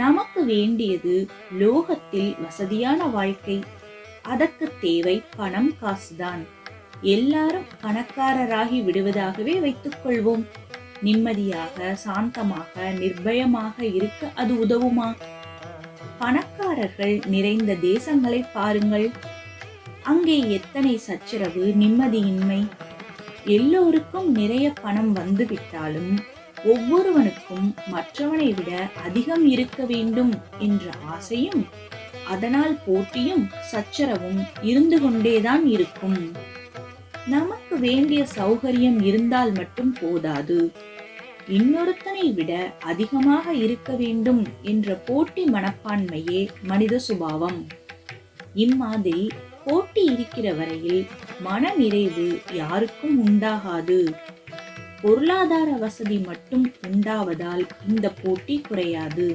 நமக்கு வேண்டியது லோகத்தில் வசதியான வாழ்க்கை. அதற்கு தேவை பணம், காசுதான். எல்லாரும் பணக்காரராகி விடுவதாகவே வைத்துக் கொள்வோம். நிம்மதியாக, சாந்தமாக, நிர்பயமாக இருக்க அது உதவுமா? பணக்காரர்கள் நிறைந்த தேசங்களை பாருங்கள். அங்கே எத்தனை சச்சரவு, நிம்மதியின்மை. எல்லோருக்கும் நிறைய பணம் வந்துவிட்டாலும் ஒவ்வொருவனுக்கும் மற்றவனை விட அதிகம் இருக்க வேண்டும் என்ற ஆசையும், அதனால் போட்டியும் சச்சரவும் இருந்து கொண்டேதான் இருக்கும். நமக்கு வேண்டிய சௌகரியம் இருந்தால் மட்டும் போதாது, இன்னொருத்தனை விட அதிகமாக இருக்க வேண்டும் என்ற போட்டி மனப்பான்மையே மனித சுபாவம். இம்மாதிரி போட்டி இருக்கிற வரையில் மன நிறைவு யாருக்கும் உண்டாகாது. பொருளாதார வசதி மட்டும் உண்டாவதால் இந்த போட்டி குறையாது.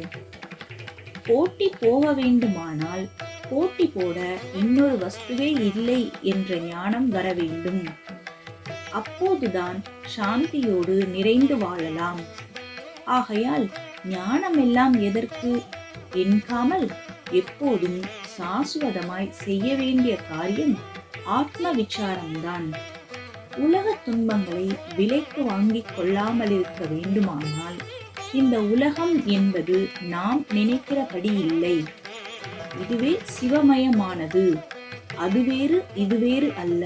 போட்டி போக வேண்டுமானால் போட்டி போட இன்னொரு வஸ்துவே இல்லை என்ற ஞானம் வர வேண்டும். அப்போதுதான் சாந்தியோடு நிறைந்து வாழலாம். ஆகையால் ஞானமெல்லாம் எதற்கு என்காமல் எப்போதும் சாசுவதமாய் செய்ய வேண்டிய காரியம் ஆத்ம விசாரம்தான். உலக துன்பங்களை விலைக்கு வாங்கிக் கொள்ளாமல் இருக்க வேண்டுமானால் இந்த உலகம் என்பது நாம் நினைக்கிறபடி இல்லை. இதுவே சிவமயமானது. அது வேறு இது வேறு அல்ல.